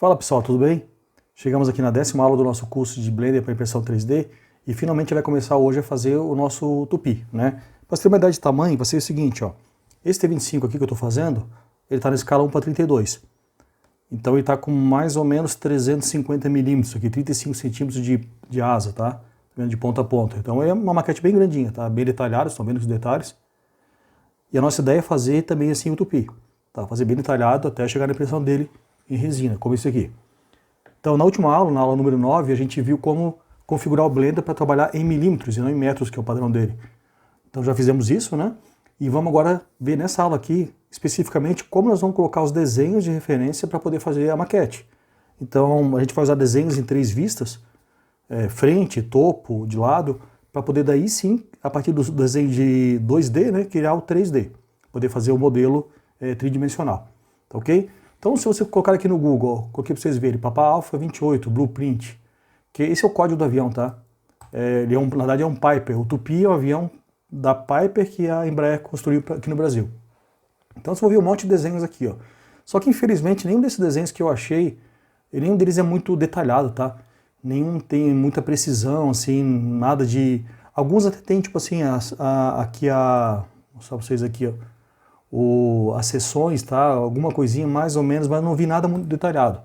Fala pessoal, tudo bem? Chegamos aqui na 10ª aula do nosso curso de Blender para impressão 3D e finalmente vai começar hoje a fazer o nosso tupi, né? Para você ter uma ideia de tamanho, vai ser o seguinte, ó. Esse T25 aqui que eu estou fazendo, ele está na escala 1:32. Então ele está com mais ou menos 350 milímetros aqui, 35 centímetros de asa, tá? De ponta a ponta. Então é uma maquete bem grandinha, tá? Bem detalhada, estão vendo os detalhes. E a nossa ideia é fazer também assim o tupi, tá? Fazer bem detalhado até chegar na impressão dele em resina, como esse aqui. Então na última aula, na aula número 9, a gente viu como configurar o Blender para trabalhar em milímetros e não em metros, que é o padrão dele. Então já fizemos isso, né? E vamos agora ver nessa aula aqui, especificamente, como nós vamos colocar os desenhos de referência para poder fazer a maquete. Então a gente vai usar desenhos em 3 vistas, frente, topo, de lado, para poder daí sim, a partir do desenho de 2D, né, criar o 3D, poder fazer o modelo tridimensional, tá ok? Então se você colocar aqui no Google, ó, coloquei para vocês verem, Papa Alpha 28, Blueprint, que esse é o código do avião, tá? Ele na verdade é um Piper, o Tupi é o avião da Piper que a Embraer construiu aqui no Brasil. Então você vai ver um monte de desenhos aqui, ó. Só que infelizmente nenhum desses desenhos que eu achei, nenhum deles é muito detalhado, tá? Nenhum tem muita precisão, assim, nada de... Alguns até tem, tipo assim, aqui vou mostrar pra vocês aqui, ó. As seções, tá? Alguma coisinha mais ou menos, mas não vi nada muito detalhado.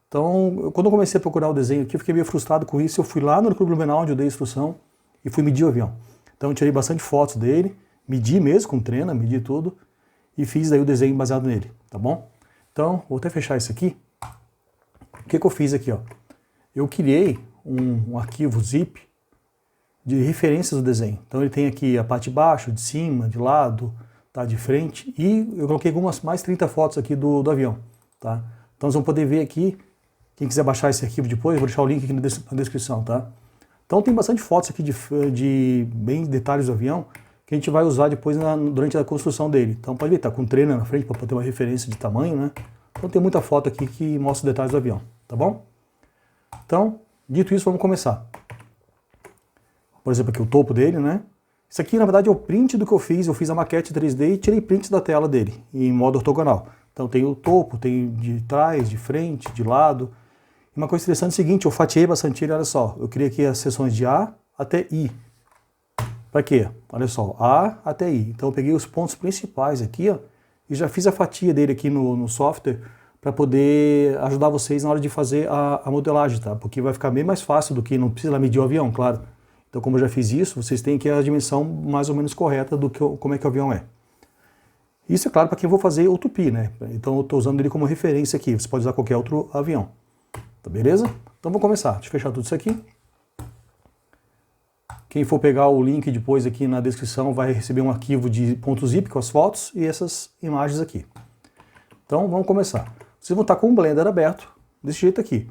Então, quando eu comecei a procurar o desenho aqui, eu fiquei meio frustrado com isso. Eu fui lá no Clube Blumenau, onde eu dei a instrução, e fui medir o avião. Então eu tirei bastante fotos dele, medi mesmo com trena, medi tudo, e fiz daí o desenho baseado nele, tá bom? Então, vou até fechar isso aqui. O que eu fiz aqui, ó? Eu criei um arquivo zip de referências do desenho. Então ele tem aqui a parte de baixo, de cima, de lado, tá, de frente, e eu coloquei algumas mais 30 fotos aqui do avião, tá? Então vocês vão poder ver aqui, quem quiser baixar esse arquivo depois, eu vou deixar o link aqui na descrição, tá? Então tem bastante fotos aqui de bem detalhes do avião, que a gente vai usar depois durante a construção dele. Então pode ver, tá com um trailer na frente para poder ter uma referência de tamanho, né? Então tem muita foto aqui que mostra os detalhes do avião, tá bom? Então, dito isso, vamos começar. Por exemplo, aqui o topo dele, né? Isso aqui, na verdade, é o print do que eu fiz a maquete 3D e tirei prints da tela dele, em modo ortogonal. Então tem o topo, tem de trás, de frente, de lado. E uma coisa interessante é o seguinte, eu fatiei bastante ele, olha só. Eu criei aqui as seções de A até I. Para quê? Olha só, A até I. Então eu peguei os pontos principais aqui, ó, e já fiz a fatia dele aqui no software para poder ajudar vocês na hora de fazer a modelagem, tá? Porque vai ficar bem mais fácil do que não precisa medir o avião, claro. Então, como eu já fiz isso, vocês têm aqui a dimensão mais ou menos correta do que como é que o avião é. Isso é claro para quem eu vou fazer o tupi, né? Então eu estou usando ele como referência aqui. Você pode usar qualquer outro avião. Tá beleza? Então vamos começar. Deixa eu fechar tudo isso aqui. Quem for pegar o link depois aqui na descrição vai receber um arquivo de .zip com as fotos e essas imagens aqui. Então vamos começar. Vocês vão estar com o Blender aberto, desse jeito aqui.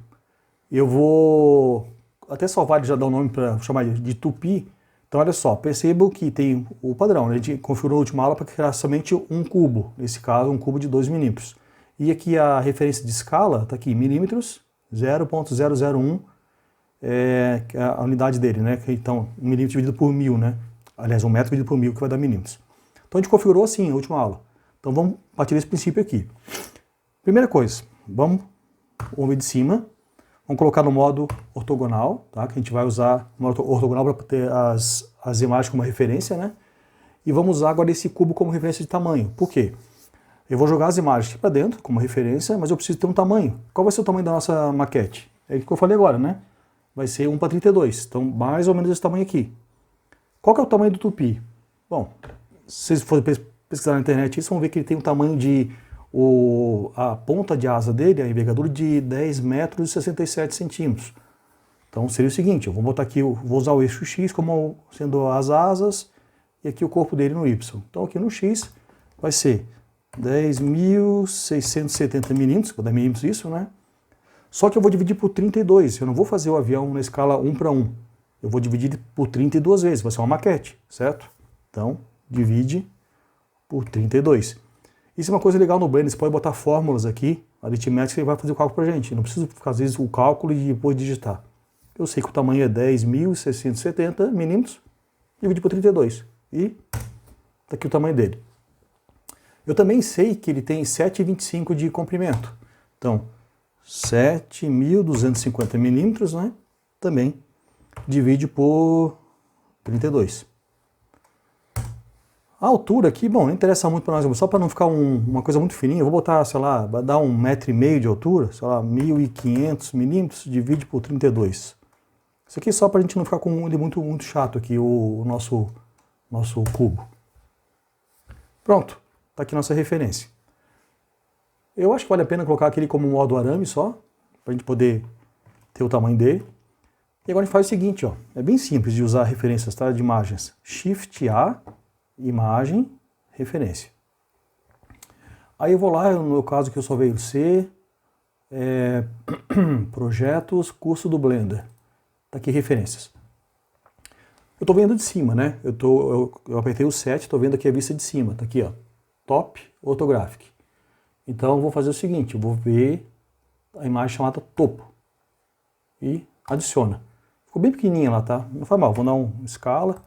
Eu vou até salvar e já dar um nome para chamar de tupi. Então olha só, percebo que tem o padrão, né? A gente configurou a última aula para criar somente um cubo, nesse caso um cubo de 2 milímetros. E aqui a referência de escala está aqui, milímetros, 0.001 é a unidade dele, né? Então 1 milímetro dividido por 1000, né? Aliás, 1 metro dividido por 1000 que vai dar milímetros. Então a gente configurou assim a última aula. Então vamos partir desse princípio aqui. Primeira coisa, vamos ver de cima. Vamos colocar no modo ortogonal, tá? Que a gente vai usar no modo ortogonal para ter as imagens como referência, né? E vamos usar agora esse cubo como referência de tamanho. Por quê? Eu vou jogar as imagens aqui para dentro como referência, mas eu preciso ter um tamanho. Qual vai ser o tamanho da nossa maquete? É o que eu falei agora, né? Vai ser 1:32, então mais ou menos esse tamanho aqui. Qual que é o tamanho do tupi? Bom, se vocês forem pesquisar na internet, vocês vão ver que ele tem um tamanho de... a ponta de asa dele, a envergadura de 10 metros e 67 centímetros. Então seria o seguinte, eu vou botar aqui, vou usar o eixo X como sendo as asas e aqui o corpo dele no Y. Então aqui no X vai ser 10.670 milímetros, vou dar milímetros isso, né? Só que eu vou dividir por 32, eu não vou fazer o avião na escala 1:1. Eu vou dividir por 32 vezes, vai ser uma maquete, certo? Então divide por 32. Isso é uma coisa legal no Blender, você pode botar fórmulas aqui, aritméticas, que ele vai fazer o cálculo pra gente. Não precisa ficar, às vezes, o cálculo e depois digitar. Eu sei que o tamanho é 10.670 milímetros, dividir por 32. E tá aqui o tamanho dele. Eu também sei que ele tem 7,25 de comprimento. Então, 7.250 milímetros, né? Também divide por 32. A altura aqui, bom, não interessa muito para nós, só para não ficar uma coisa muito fininha, eu vou botar, sei lá, vai dar 1,5 m de altura, sei lá, 1.500 milímetros, divide por 32. Isso aqui é só para a gente não ficar com ele muito chato aqui, o nosso cubo. Pronto, tá aqui nossa referência. Eu acho que vale a pena colocar aquele como modo arame só, para a gente poder ter o tamanho dele. E agora a gente faz o seguinte, ó, é bem simples de usar referências, tá, de imagens. Shift A, imagem, referência. Aí eu vou lá, no meu caso aqui eu só veio C, projetos, curso do Blender. Tá aqui referências. Eu estou vendo de cima, né? Eu apertei o 7, estou vendo aqui a vista de cima. Tá aqui, ó, Top Orthographic. Então eu vou fazer o seguinte, eu vou ver a imagem chamada topo e adiciona. Ficou bem pequenininha lá, tá? Não faz mal, vou dar um escala,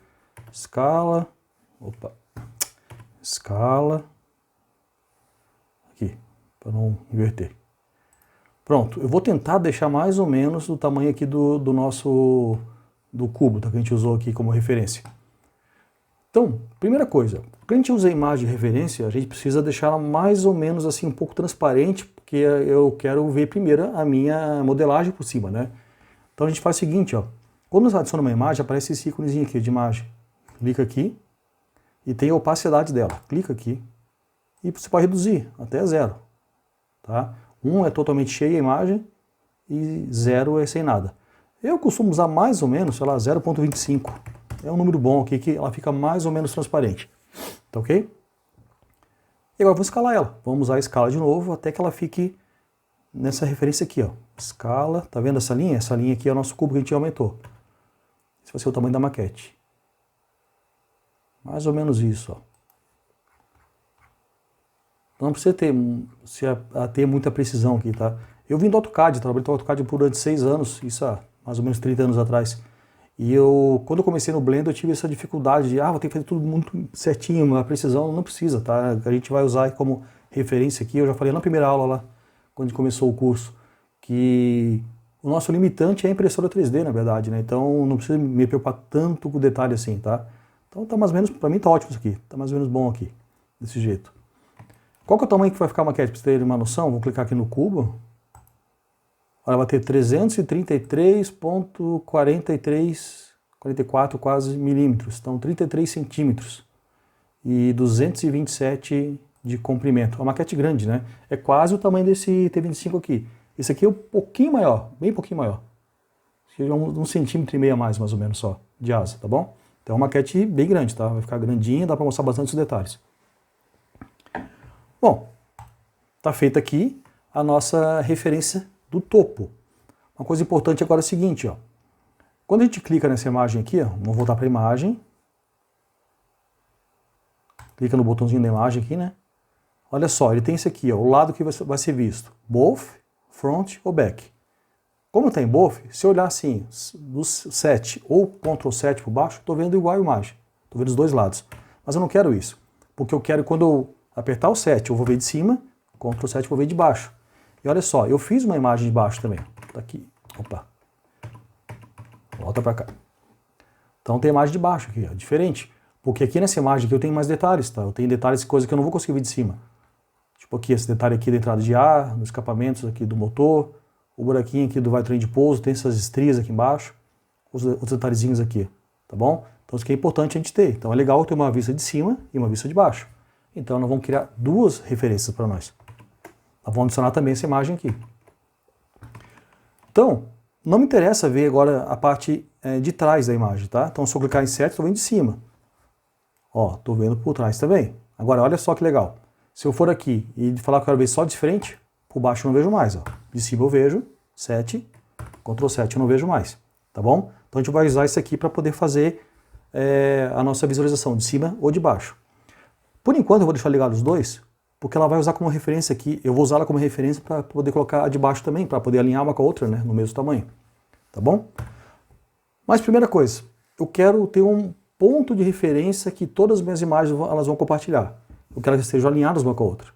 aqui, para não inverter. Pronto, eu vou tentar deixar mais ou menos do tamanho aqui do cubo, tá, que a gente usou aqui como referência. Então, primeira coisa, quando a gente usa a imagem de referência, a gente precisa deixar ela mais ou menos assim um pouco transparente, porque eu quero ver primeiro a minha modelagem por cima, né? Então a gente faz o seguinte, ó, quando você adiciona uma imagem, aparece esse íconezinho aqui de imagem. Clica aqui e tem a opacidade dela. Clica aqui e você pode reduzir até 0, tá? 1 é totalmente cheia a imagem e 0 é sem nada. Eu costumo usar mais ou menos, sei lá, 0,25. É um número bom aqui que ela fica mais ou menos transparente. Tá ok? E agora vamos escalar ela. Vamos usar a escala de novo até que ela fique nessa referência aqui, ó. Escala, tá vendo essa linha? Essa linha aqui é o nosso cubo que a gente aumentou. Esse vai ser o tamanho da maquete. Mais ou menos isso, ó. Não precisa ter muita precisão aqui, tá? Eu vim do AutoCAD, trabalhei com AutoCAD por durante 6 anos, isso há mais ou menos 30 anos atrás. E quando eu comecei no Blender, eu tive essa dificuldade de, vou ter que fazer tudo muito certinho, a precisão não precisa, tá? A gente vai usar como referência aqui, eu já falei na primeira aula lá, quando a gente começou o curso, que o nosso limitante é a impressora 3D, na verdade, né? Então não precisa me preocupar tanto com o detalhe assim, tá? Então tá mais ou menos, pra mim tá ótimo isso aqui, tá mais ou menos bom aqui, desse jeito. Qual que é o tamanho que vai ficar a maquete, pra vocês terem uma noção? Vou clicar aqui no cubo. Ela vai ter 333,44 quase milímetros, então 33 centímetros e 227 de comprimento. Uma maquete grande, né? É quase o tamanho desse T25 aqui. Esse aqui é um pouquinho maior, bem pouquinho maior. Seja um centímetro e meio a mais ou menos só, de asa, tá bom? Então é uma maquete bem grande, tá? Vai ficar grandinha, dá para mostrar bastante os detalhes. Bom, tá feita aqui a nossa referência do topo. Uma coisa importante agora é o seguinte, ó. Quando a gente clica nessa imagem aqui, ó, vamos voltar para a imagem. Clica no botãozinho da imagem aqui, né? Olha só, ele tem esse aqui, ó, o lado que vai ser visto. Both, front ou back. Como tem both, se eu olhar assim, do 7 ou Ctrl 7 por baixo, estou vendo igual a imagem. Estou vendo os dois lados. Mas eu não quero isso. Porque eu quero, quando eu apertar o 7, eu vou ver de cima, Ctrl 7 eu vou ver de baixo. E olha só, eu fiz uma imagem de baixo também. Tá aqui. Opa. Volta para cá. Então tem a imagem de baixo aqui, ó, diferente. Porque aqui nessa imagem aqui eu tenho mais detalhes, tá? Eu tenho detalhes, coisas que eu não vou conseguir ver de cima. Tipo aqui, esse detalhe aqui da entrada de ar, nos escapamentos aqui do motor, o buraquinho aqui do vai trem de pouso, tem essas estrias aqui embaixo, os detalhezinhos aqui, tá bom? Então isso aqui é importante a gente ter. Então é legal ter uma vista de cima e uma vista de baixo. Então nós vamos criar duas referências para nós. Nós vamos adicionar também essa imagem aqui. Então, não me interessa ver agora a parte de trás da imagem, tá? Então se eu clicar em 7, estou vendo de cima. Ó, estou vendo por trás também. Agora olha só que legal. Se eu for aqui e falar que eu quero ver só de frente, por baixo eu não vejo mais, ó. De cima eu vejo, 7, Ctrl 7 eu não vejo mais, tá bom? Então a gente vai usar isso aqui para poder fazer a nossa visualização de cima ou de baixo. Por enquanto eu vou deixar ligado os dois, porque ela vai usar como referência aqui, eu vou usar ela como referência para poder colocar a de baixo também, para poder alinhar uma com a outra, né, no mesmo tamanho, tá bom? Mas primeira coisa, eu quero ter um ponto de referência que todas as minhas imagens elas vão compartilhar. Eu quero que estejam alinhadas uma com a outra.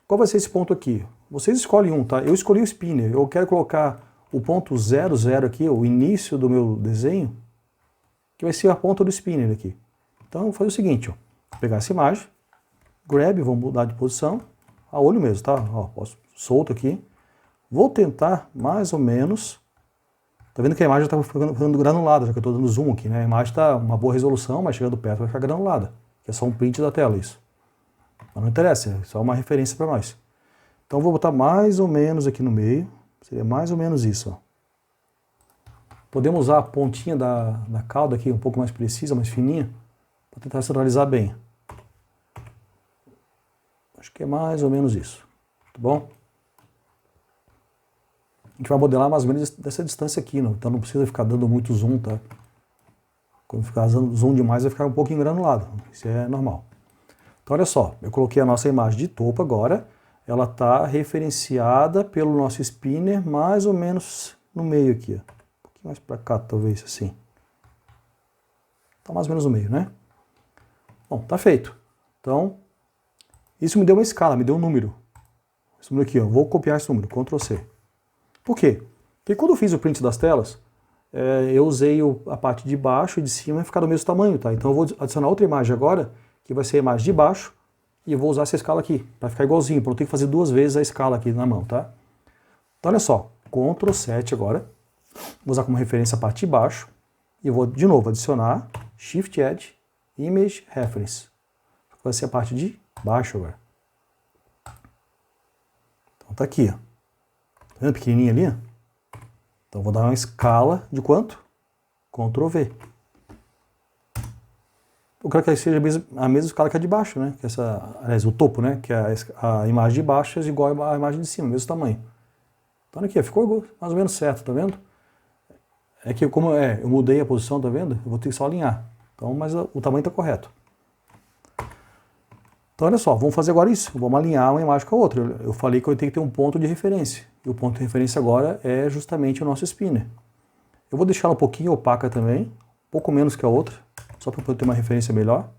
Qual vai ser esse ponto aqui? vocês escolhem um, tá? Eu escolhi o spinner, eu quero colocar o ponto 00 aqui, o início do meu desenho, que vai ser a ponta do spinner aqui. Então, eu vou fazer o seguinte, ó, vou pegar essa imagem, grab, vou mudar de posição, a olho mesmo, tá? Ó, posso, solto aqui. Vou tentar, mais ou menos, tá vendo que a imagem está ficando granulada, já que eu estou dando zoom aqui, né? A imagem está uma boa resolução, mas chegando perto vai ficar granulada, que é só um print da tela isso. Mas não interessa, é só uma referência para nós. Então vou botar mais ou menos aqui no meio, seria mais ou menos isso, ó. Podemos usar a pontinha da cauda aqui, um pouco mais precisa, mais fininha, para tentar centralizar bem. Acho que é mais ou menos isso, tá bom? A gente vai modelar mais ou menos dessa distância aqui, não? Então não precisa ficar dando muito zoom, tá? Quando ficar dando zoom demais vai ficar um pouquinho granulado, isso é normal. Então olha só, eu coloquei a nossa imagem de topo agora, ela está referenciada pelo nosso spinner mais ou menos no meio aqui, ó. Um pouquinho mais para cá talvez, assim. Está mais ou menos no meio, né? Bom, tá feito. Então, isso me deu uma escala, me deu um número. Esse número aqui, ó, vou copiar esse número, Ctrl C. Por quê? Porque quando eu fiz o print das telas, eu usei a parte de baixo e de cima e ficar do mesmo tamanho, tá? Então eu vou adicionar outra imagem agora, que vai ser a imagem de baixo, e eu vou usar essa escala aqui, para ficar igualzinho, para não ter que fazer duas vezes a escala aqui na mão, tá? Então olha só, Ctrl 7 agora, vou usar como referência a parte de baixo, e eu vou de novo adicionar Shift Add, Image Reference. Vai ser a parte de baixo agora. Então tá aqui, ó. Tá vendo pequenininha ali? Então vou dar uma escala de quanto? Ctrl V. Eu quero que seja a mesma escala que a de baixo, né? Que aliás, o topo, né? Que a imagem de baixo é igual à imagem de cima, mesmo tamanho. Então aqui, ó, ficou mais ou menos certo, tá vendo? É que como eu mudei a posição, tá vendo? Eu vou ter que só alinhar. Então, mas o tamanho tá correto. Então olha só, vamos fazer agora isso. Vamos alinhar uma imagem com a outra. Eu falei que eu tenho que ter um ponto de referência. E o ponto de referência agora é justamente o nosso spinner. Eu vou deixar ela um pouquinho opaca também, um pouco menos que a outra, só para poder ter uma referência melhor.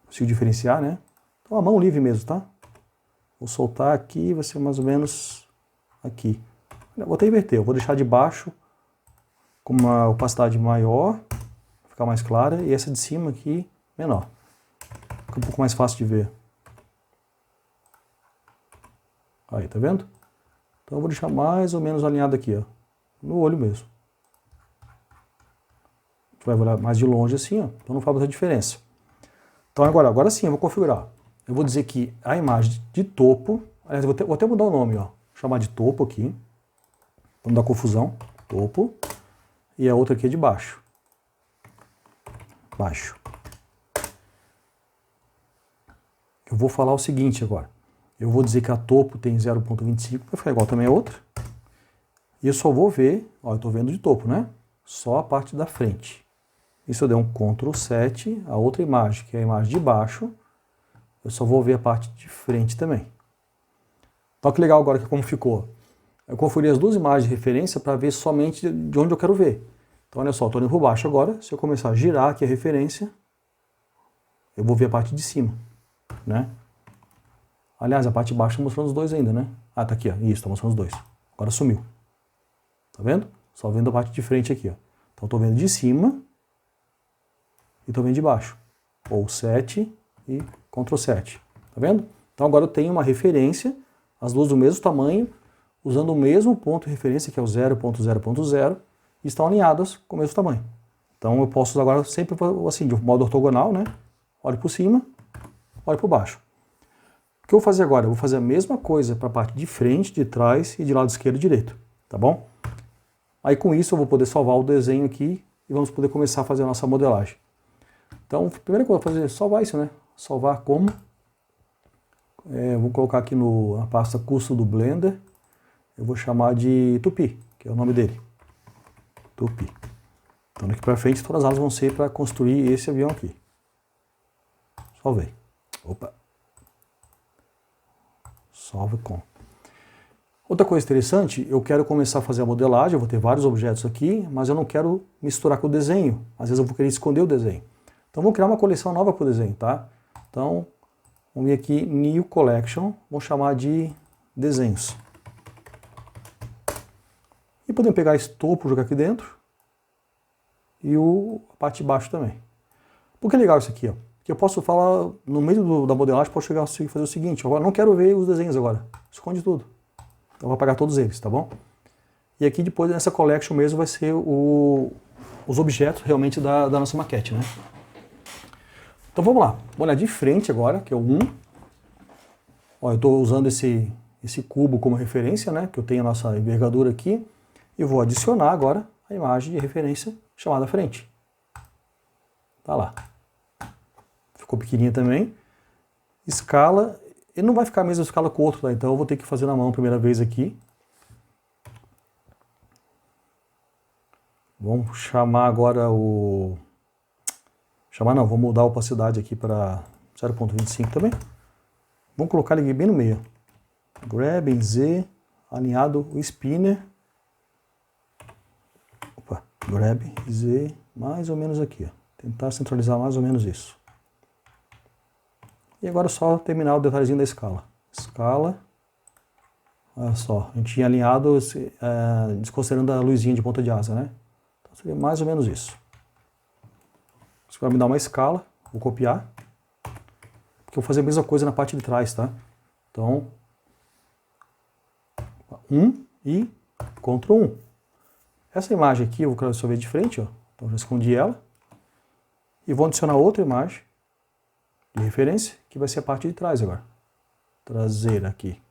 Consigo diferenciar, né? Então a mão livre mesmo, tá? Vou soltar aqui, vai ser mais ou menos aqui. Vou até inverter, eu vou deixar de baixo com uma opacidade maior, para ficar mais clara, e essa de cima aqui menor. Fica um pouco mais fácil de ver. Aí, tá vendo? Então eu vou deixar mais ou menos alinhado aqui, ó, no olho mesmo. A gente vai olhar mais de longe assim, ó, então não faz muita diferença. Então agora sim eu vou configurar. Eu vou dizer que a imagem de topo, aliás, eu vou até mudar o nome, ó, chamar de topo aqui, para não dar confusão, topo, e a outra aqui é de baixo. Baixo. Eu vou falar o seguinte agora. Eu vou dizer que a topo tem 0.25, vai ficar igual também a outra. E eu só vou ver, ó, eu estou vendo de topo, né? Só a parte da frente. E se eu der um Ctrl 7, a outra imagem, que é a imagem de baixo, eu só vou ver a parte de frente também. Olha que legal agora que como ficou. Eu configurei as duas imagens de referência para ver somente de onde eu quero ver. Então olha só, estou indo por baixo agora. Se eu começar a girar aqui a referência, eu vou ver a parte de cima, né? Aliás, a parte de baixo está mostrando os dois ainda, né? Ah, tá aqui, ó. Isso, está mostrando os dois. Agora sumiu. Tá vendo? Só vendo a parte de frente aqui, ó. Então estou vendo de cima e estou vendo de baixo. Ou 7 e Ctrl 7. Tá vendo? Então agora eu tenho uma referência, as duas do mesmo tamanho, usando o mesmo ponto de referência, que é o 0.0.0, e estão alinhadas com o mesmo tamanho. Então eu posso usar agora sempre assim, de modo ortogonal, né? Olho por cima, olho por baixo. O que eu vou fazer agora? Eu vou fazer a mesma coisa para a parte de frente, de trás e de lado esquerdo e direito, tá bom? Aí com isso eu vou poder salvar o desenho aqui e vamos poder começar a fazer a nossa modelagem. Então, a primeira coisa que eu vou fazer é salvar isso, né? Salvar como? Vou colocar aqui na pasta custo do Blender, eu vou chamar de Tupi, que é o nome dele. Tupi. Então daqui para frente todas as áreas vão ser para construir esse avião aqui. Salvei. Opa. Salve com. Outra coisa interessante, eu quero começar a fazer a modelagem, eu vou ter vários objetos aqui, mas eu não quero misturar com o desenho. Às vezes eu vou querer esconder o desenho. Então vou criar uma coleção nova para o desenho, tá? Então, Vamos vir aqui, New Collection, vamos chamar de desenhos. E podemos pegar esse topo, jogar aqui dentro, e a parte de baixo também. Por que é legal isso aqui? Ó? Porque eu posso falar, no meio da modelagem, posso chegar a fazer o seguinte, agora não quero ver os desenhos agora, esconde tudo. Então eu vou apagar todos eles, tá bom? E aqui depois, nessa collection mesmo, vai ser os objetos realmente da nossa maquete, né? Então vamos lá, vamos olhar de frente agora, que é o 1. Ó, eu estou usando esse cubo como referência, né? Que eu tenho a nossa envergadura aqui. E vou adicionar agora a imagem de referência chamada frente. Tá lá. Ficou pequenininha também. Escala, ele não vai ficar a mesma escala com o outro, tá? Então eu vou ter que fazer na mão a primeira vez aqui. Vamos chamar agora vou mudar a opacidade aqui para 0.25 também. Vamos colocar ele bem no meio. Grab em Z, alinhado o spinner. Opa, grab Z, mais ou menos aqui. Ó. Tentar centralizar mais ou menos isso. E agora é só terminar o detalhezinho da escala. Escala. Olha só, a gente tinha alinhado desconsiderando a luzinha de ponta de asa, né? Então seria mais ou menos isso. Isso vai me dar uma escala, vou copiar. Porque eu vou fazer a mesma coisa na parte de trás, tá? Então, 1 e Ctrl 1. Essa imagem aqui eu vou só ver de frente, ó. Então eu já escondi ela. E vou adicionar outra imagem de referência, que vai ser a parte de trás agora. Traseira aqui.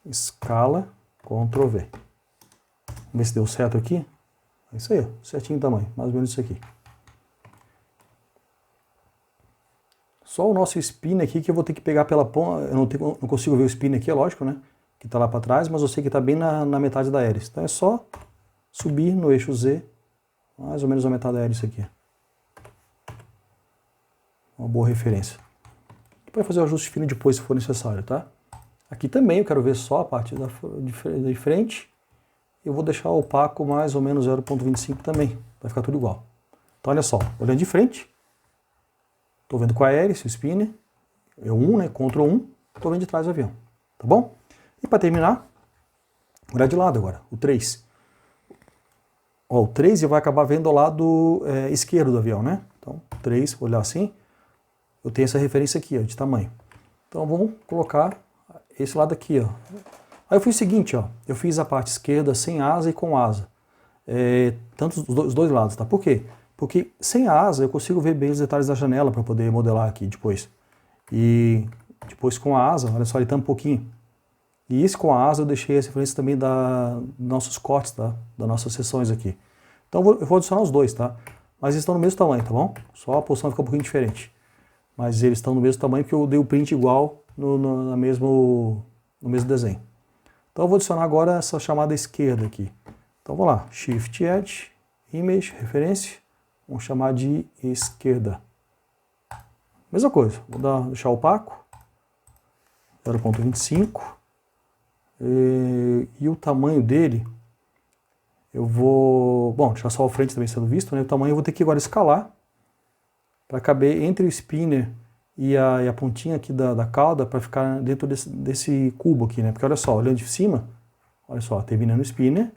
Escala, Ctrl V. Vamos ver se deu certo aqui. É isso aí, ó, certinho o tamanho, mais ou menos isso aqui. Só o nosso spin aqui que eu vou ter que pegar pela ponta. Eu não consigo ver o spin aqui, é lógico, né? Que está lá para trás, mas eu sei que está bem na metade da hélice. Então é só subir no eixo Z, mais ou menos a metade da hélice aqui. Uma boa referência. Pode fazer o ajuste fino depois se for necessário, tá? Aqui também eu quero ver só a parte de frente. Eu vou deixar opaco mais ou menos 0.25 também, vai ficar tudo igual. Então olha só, olhando de frente, estou vendo com a hélice, o spinner, é o 1, né, Ctrl 1, estou vendo de trás do avião, tá bom? E para terminar, olhar de lado agora, o 3. Ó, o 3 vai acabar vendo ao lado esquerdo do avião, né? Então, 3, olhar assim, eu tenho essa referência aqui, ó, de tamanho. Então vamos colocar esse lado aqui, ó. Aí eu fiz o seguinte, ó, eu fiz a parte esquerda sem asa e com asa. Tanto os dois lados, tá? Por quê? Porque sem a asa eu consigo ver bem os detalhes da janela para poder modelar aqui depois. E depois com a asa, olha só, ele tá um pouquinho. E esse com a asa eu deixei as referências também dos nossos cortes, tá? Das nossas seções aqui. Então eu vou adicionar os dois, tá? Mas eles estão no mesmo tamanho, tá bom? Só a posição fica um pouquinho diferente. Mas eles estão no mesmo tamanho porque eu dei o print igual no mesmo desenho. Então eu vou adicionar agora essa chamada esquerda aqui. Então vou lá, Shift Edge, Image, referência, vamos chamar de esquerda. Mesma coisa, vou deixar opaco, 0.25, e o tamanho dele, eu vou, deixar só a frente também sendo visto, né? O tamanho eu vou ter que agora escalar, para caber entre o spinner e a pontinha aqui da cauda para ficar dentro desse cubo aqui, né? Porque olha só, olhando de cima, olha só, terminando o spinner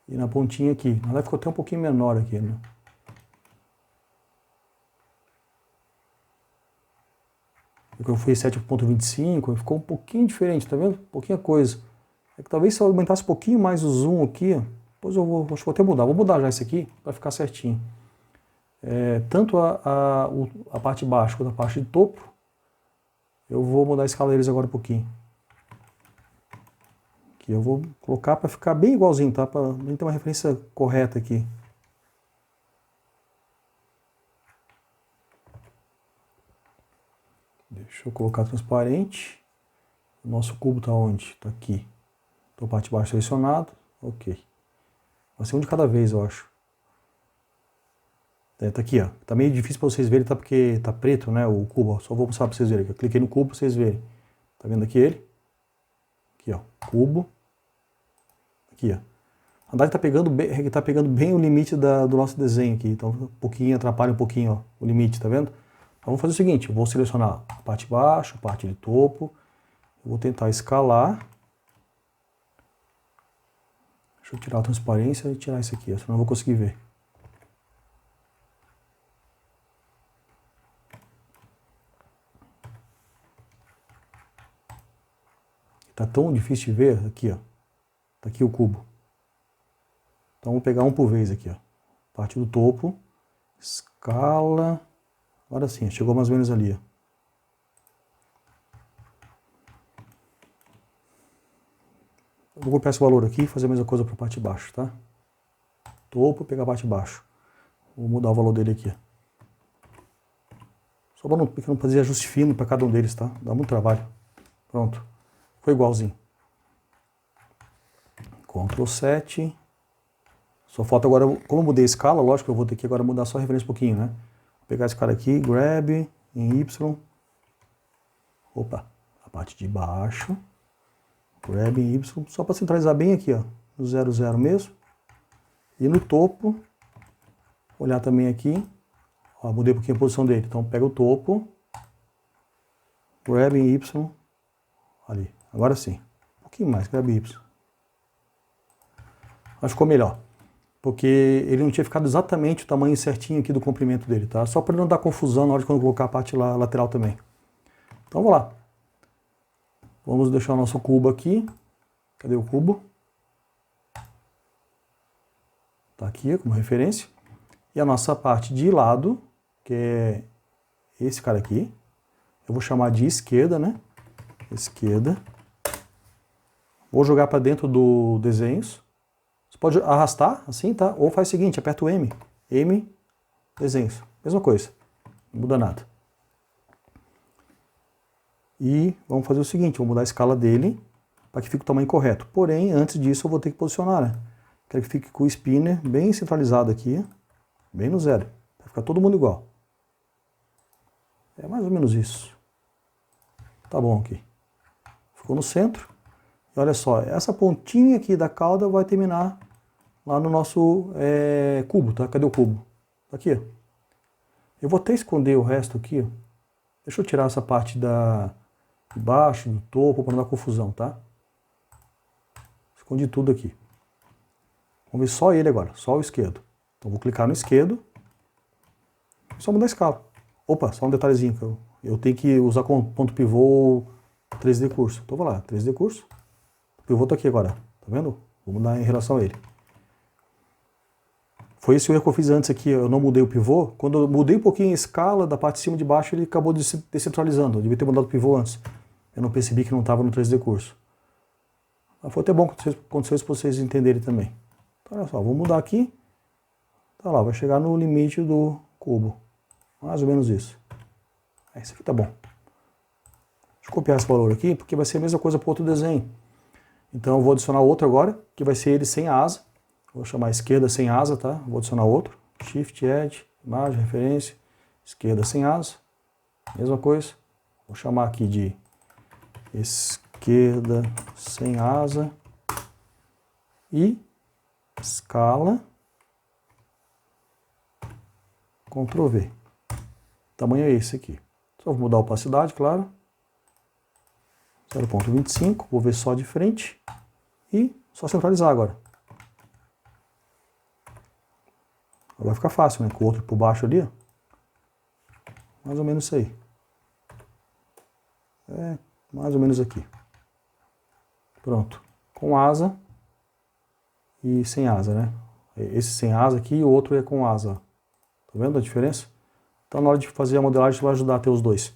e na pontinha aqui. Na verdade ficou até um pouquinho menor aqui, né? Eu fui 7.25, ficou um pouquinho diferente, tá vendo? Pouquinha coisa. É que talvez se eu aumentasse um pouquinho mais o zoom aqui, depois acho que vou até mudar. Vou mudar já esse aqui para ficar certinho. Tanto a parte de baixo quanto a parte de topo, eu vou mudar a escala deles agora um pouquinho. Aqui eu vou colocar para ficar bem igualzinho, tá? Para a gente ter uma referência correta aqui. Deixa eu colocar transparente. O nosso cubo está onde? Está aqui. Então a parte de baixo selecionado. Ok. Vai ser um de cada vez, eu acho. Tá aqui, ó. Tá meio difícil para vocês verem, tá? Porque tá preto, né? O cubo, ó. Só vou mostrar para vocês verem aqui. Eu cliquei no cubo para vocês verem. Tá vendo aqui ele? Aqui, ó. Cubo. Aqui, ó. A verdade tá pegando bem o limite do nosso desenho aqui. Então um pouquinho, atrapalha um pouquinho, ó, o limite, tá vendo? vamos fazer o seguinte, eu vou selecionar a parte de baixo, a parte de topo, eu vou tentar escalar. Deixa eu tirar a transparência e tirar isso aqui, senão eu não vou conseguir ver. Tá tão difícil de ver aqui, ó. Tá aqui o cubo. Então vou pegar um por vez aqui, ó. Parte do topo, escala. Agora sim, chegou mais ou menos ali, ó. Eu vou copiar esse valor aqui e fazer a mesma coisa para a parte de baixo, tá? Topo, pegar a parte de baixo. Vou mudar o valor dele aqui. Só para não fazer ajuste fino para cada um deles, tá? Dá muito trabalho. Pronto. Foi igualzinho. Ctrl 7. Só falta agora, como eu mudei a escala, lógico que eu vou ter que agora mudar só a referência um pouquinho, né? Vou pegar esse cara aqui, grab, em Y. Opa, a parte de baixo. Grab em Y, só para centralizar bem aqui, ó. No 0, 0 mesmo. E no topo, olhar também aqui. Ó, mudei um pouquinho a posição dele. Então pega o topo. Grab em Y. Ali. Agora sim. Um pouquinho mais, grab em Y. Acho que ficou melhor. Porque ele não tinha ficado exatamente o tamanho certinho aqui do comprimento dele, tá? Só para não dar confusão na hora de quando colocar a parte lateral também. Então vamos lá. Vamos deixar o nosso cubo aqui. Cadê o cubo? Tá aqui como referência. E a nossa parte de lado, que é esse cara aqui, eu vou chamar de esquerda, né? Esquerda. Vou jogar para dentro do desenhos. Você pode arrastar assim, tá? Ou faz o seguinte, aperta o M. M, desenhos. Mesma coisa. Não muda nada. E vamos fazer o seguinte, vou mudar a escala dele para que fique o tamanho correto. Porém, antes disso eu vou ter que posicionar, né? Quero que fique com o spinner bem centralizado aqui, bem no 0. Vai ficar todo mundo igual. É mais ou menos isso. Tá bom aqui. Ficou no centro. E olha só, essa pontinha aqui da cauda vai terminar lá no nosso cubo, tá? Cadê o cubo? Tá aqui, ó. Eu vou até esconder o resto aqui, ó. Deixa eu tirar essa parte de baixo, do topo, para não dar confusão, tá? Escondi tudo aqui. Vamos ver só ele agora, só o esquerdo. Então vou clicar no esquerdo e só mudar a escala. Opa, só um detalhezinho que eu tenho que usar como ponto pivô 3D curso. Então vou lá, 3D curso. O pivô tá aqui agora, tá vendo? Vou mudar em relação a ele. Foi esse o erro que eu fiz antes aqui, eu não mudei o pivô. Quando eu mudei um pouquinho a escala da parte de cima e de baixo, ele acabou descentralizando. Eu devia ter mudado o pivô antes. Eu não percebi que não estava no 3D curso. Mas foi até bom que aconteceu isso para vocês entenderem também. Então olha só, vou mudar aqui. Tá lá, vai chegar no limite do cubo. Mais ou menos isso. Esse aqui tá bom. Deixa eu copiar esse valor aqui, porque vai ser a mesma coisa para outro desenho. Então eu vou adicionar outro agora, que vai ser ele sem asa. Vou chamar esquerda sem asa, tá? Vou adicionar outro. Shift, Add, imagem, referência. Esquerda sem asa. Mesma coisa. Vou chamar aqui de esquerda sem asa. E escala. Ctrl V. O tamanho é esse aqui. Só vou mudar a opacidade, claro. 0.25. Vou ver só de frente. E só centralizar agora. Vai ficar fácil, né? Com o outro por baixo ali, ó. Mais ou menos isso aí. É, mais ou menos aqui. Pronto. Com asa e sem asa, né? Esse sem asa aqui e o outro é com asa. Tá vendo a diferença? Então na hora de fazer a modelagem vai ajudar a ter os dois.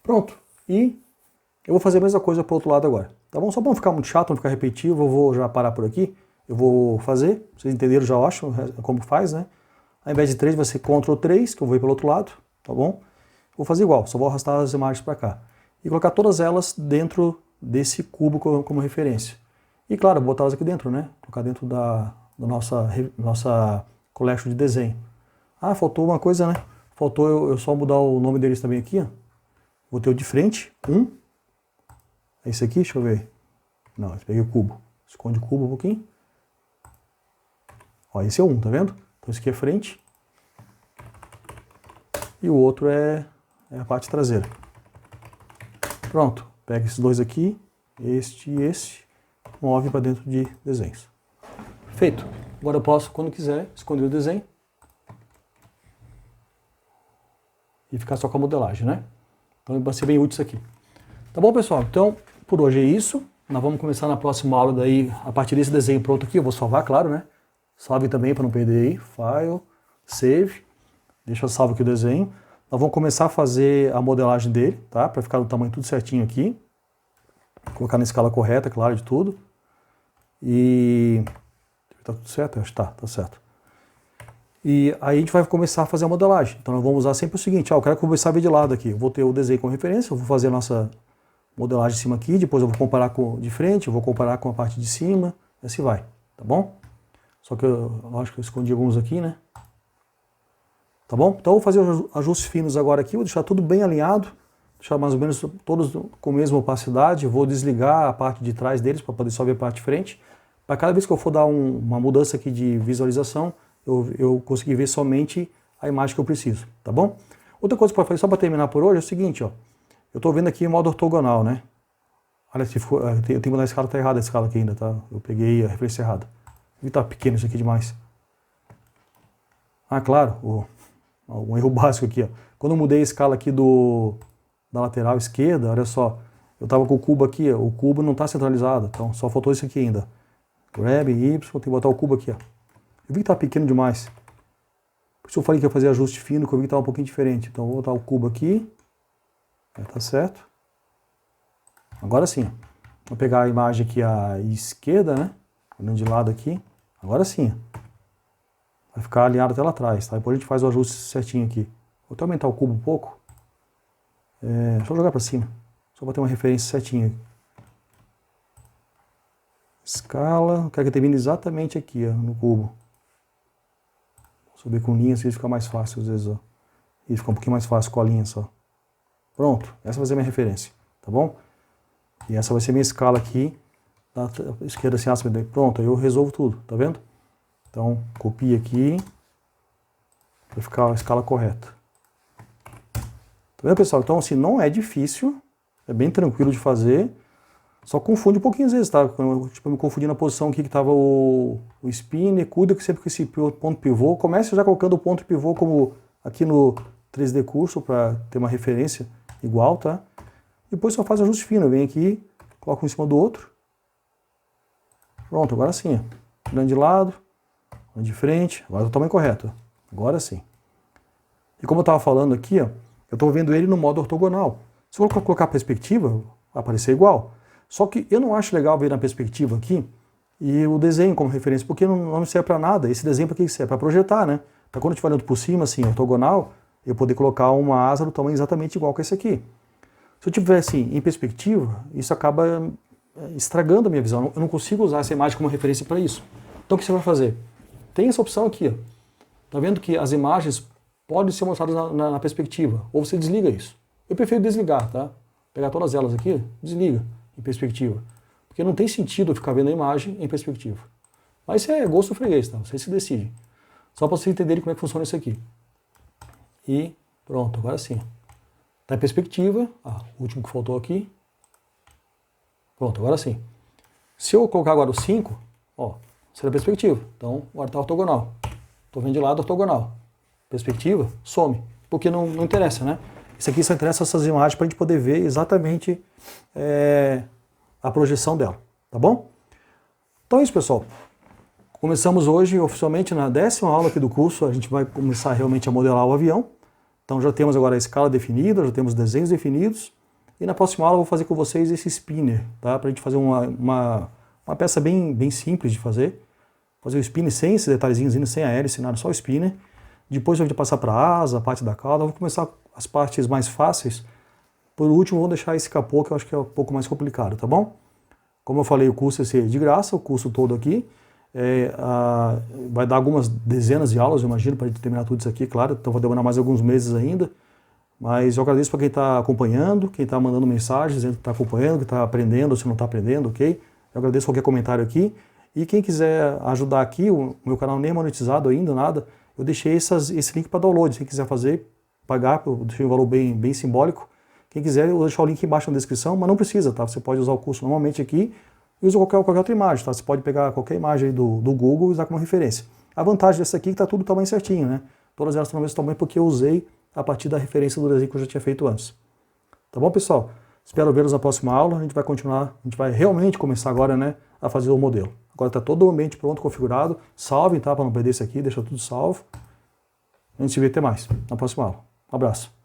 Pronto. E eu vou fazer a mesma coisa para o outro lado agora. Tá bom? Só para não ficar muito chato, não ficar repetitivo, eu vou já parar por aqui. Eu vou fazer, vocês entenderam já, eu acho, como faz, né? Ao invés de 3 vai ser Ctrl 3, que eu vou ir pelo outro lado, tá bom? Vou fazer igual, só vou arrastar as imagens para cá. E colocar todas elas dentro desse cubo como referência. E claro, botar elas aqui dentro, né? Colocar dentro da nossa collection de desenho. Ah, faltou uma coisa, né? Faltou eu só mudar o nome deles também aqui, ó. Vou ter o de frente, 1. É esse aqui, deixa eu ver. Não, eu peguei o cubo. Esconde o cubo um pouquinho. Ó, esse é 1, tá vendo? Então esse aqui é frente. e o outro é a parte traseira. Pronto, pega esses dois aqui, este e este, move para dentro de desenhos. Feito. Agora eu posso, quando quiser, esconder o desenho e ficar só com a modelagem, né? Então vai ser bem útil isso aqui. Tá bom, pessoal? Então, por hoje é isso. Nós vamos começar na próxima aula daí, a partir desse desenho pronto aqui, eu vou salvar, claro, né? Salve também para não perder aí, File, Save, deixa eu salvo aqui o desenho. Nós vamos começar a fazer a modelagem dele, tá? Para ficar do tamanho tudo certinho aqui. Colocar na escala correta, claro, de tudo. E... tá tudo certo? Acho que tá certo. E aí a gente vai começar a fazer a modelagem. Então nós vamos usar sempre o seguinte, eu quero começar a ver de lado aqui. Eu vou ter o desenho como referência, eu vou fazer a nossa modelagem em cima aqui, depois eu vou comparar com de frente, eu vou comparar com a parte de cima, e assim vai, tá bom? Só que eu acho que eu escondi alguns aqui, né? Tá bom? Então eu vou fazer os ajustes finos agora aqui, vou deixar tudo bem alinhado, deixar mais ou menos todos com a mesma opacidade, eu vou desligar a parte de trás deles para poder só ver a parte de frente. Para cada vez que eu for dar uma mudança aqui de visualização, eu conseguir ver somente a imagem que eu preciso, tá bom? Outra coisa para fazer, só para terminar por hoje, é o seguinte, ó. Eu estou vendo aqui em modo ortogonal, né? Olha, eu tenho que mudar a escala, tá errada a escala aqui ainda, tá? Eu peguei a referência errada. Tá pequeno isso aqui demais. Ah, claro, um erro básico aqui, ó. Quando eu mudei a escala aqui da lateral esquerda, olha só, eu estava com o cubo aqui, ó, o cubo não está centralizado, então só faltou isso aqui ainda. Grab, Y, tem que botar o cubo aqui, ó. Eu vi que estava pequeno demais. Por isso eu falei que ia fazer ajuste fino, que eu vi que estava um pouquinho diferente. Então eu vou botar o cubo aqui. Tá certo. Agora sim. Vou pegar a imagem aqui à esquerda, né? Olhando de lado aqui. Agora sim. Vai ficar alinhado até lá atrás, tá? Depois a gente faz o ajuste certinho aqui. Vou até aumentar o cubo um pouco. Deixa eu jogar para cima. Só para ter uma referência certinha. Escala. Quero que termine exatamente aqui, ó, no cubo. Subir com linha, assim fica mais fácil às vezes, ó. E fica um pouquinho mais fácil com a linha só. Pronto, essa vai ser a minha referência, tá bom? E essa vai ser a minha escala aqui, da esquerda assim, pronto, aí eu resolvo tudo, tá vendo? Então, copia aqui, para ficar a escala correta. Tá vendo, pessoal? Então, assim, não é difícil, é bem tranquilo de fazer, só confunde um pouquinho às vezes, tá? Tipo, eu me confundi na posição aqui que estava o spinner, cuida que sempre com esse ponto pivô, comece já colocando o ponto pivô como aqui no 3D Curso, para ter uma referência igual, tá? Depois só faz ajuste fino, vem aqui, coloca um em cima do outro. Pronto, agora sim, ó. Olhando de lado, olhando de frente, agora é o tamanho correto, ó. Agora sim. E como eu estava falando aqui, ó, eu estou vendo ele no modo ortogonal. Se eu colocar a perspectiva, vai aparecer igual. Só que eu não acho legal ver na perspectiva aqui e o desenho como referência, porque não serve para nada. Esse desenho para que serve? Para projetar, né? Para quando eu estiver olhando por cima, assim, ortogonal, eu poder colocar uma asa do tamanho exatamente igual que esse aqui. Se eu tiver assim, em perspectiva, isso acaba estragando a minha visão. Eu não consigo usar essa imagem como referência para isso. Então o que você vai fazer? Tem essa opção aqui, ó. Tá vendo que as imagens podem ser mostradas na perspectiva, ou você desliga isso. Eu prefiro desligar, tá? Pegar todas elas aqui, desliga em perspectiva. Porque não tem sentido eu ficar vendo a imagem em perspectiva. Mas isso é gosto freguês, tá? Vocês se decidem. Só para vocês entenderem como é que funciona isso aqui. E pronto, agora sim. Tá em perspectiva. O último que faltou aqui. Pronto, agora sim. Se eu colocar agora o 5, ó, será perspectiva. Então, agora está ortogonal. Estou vendo de lado ortogonal. Perspectiva, some. Porque não interessa, né? Isso aqui só interessa essas imagens para a gente poder ver exatamente a projeção dela. Tá bom? Então é isso, pessoal. Começamos hoje oficialmente na 10ª aula aqui do curso. A gente vai começar realmente a modelar o avião. Então já temos agora a escala definida, já temos desenhos definidos. E na próxima aula eu vou fazer com vocês esse spinner, tá? Para a gente fazer uma peça bem simples de fazer. Fazer o spinner sem esses detalhezinhos, sem a hélice, nada, só o spinner. Depois a gente passar para a asa, a parte da cauda. Vou começar as partes mais fáceis. Por último, vou deixar esse capô, que eu acho que é um pouco mais complicado, tá bom? Como eu falei, o curso vai ser de graça, o curso todo aqui. Vai dar algumas dezenas de aulas, eu imagino, para a gente terminar tudo isso aqui, claro. Então vai demorar mais alguns meses ainda. Mas eu agradeço para quem está acompanhando, quem está mandando mensagens, dizendo que está acompanhando, que está aprendendo, ou se não está aprendendo, ok? Eu agradeço qualquer comentário aqui. E quem quiser ajudar aqui, o meu canal nem é monetizado ainda, nada, eu deixei esse link para download. Se quem quiser fazer, pagar, eu deixei um valor bem simbólico. Quem quiser, eu vou deixar o link embaixo na descrição, mas não precisa, tá? Você pode usar o curso normalmente aqui e usa qualquer outra imagem, tá? Você pode pegar qualquer imagem aí do Google e usar como referência. A vantagem dessa aqui é que tá tudo do tamanho certinho, né? Todas elas estão no mesmo tamanho porque eu usei a partir da referência do desenho que eu já tinha feito antes. Tá bom, pessoal? Espero vê-los na próxima aula. A gente vai continuar, a gente vai realmente começar agora, né, a fazer o modelo. Agora está todo o ambiente pronto, configurado. Salvem, tá? Para não perder isso aqui, deixa tudo salvo. A gente se vê até mais na próxima aula. Um abraço.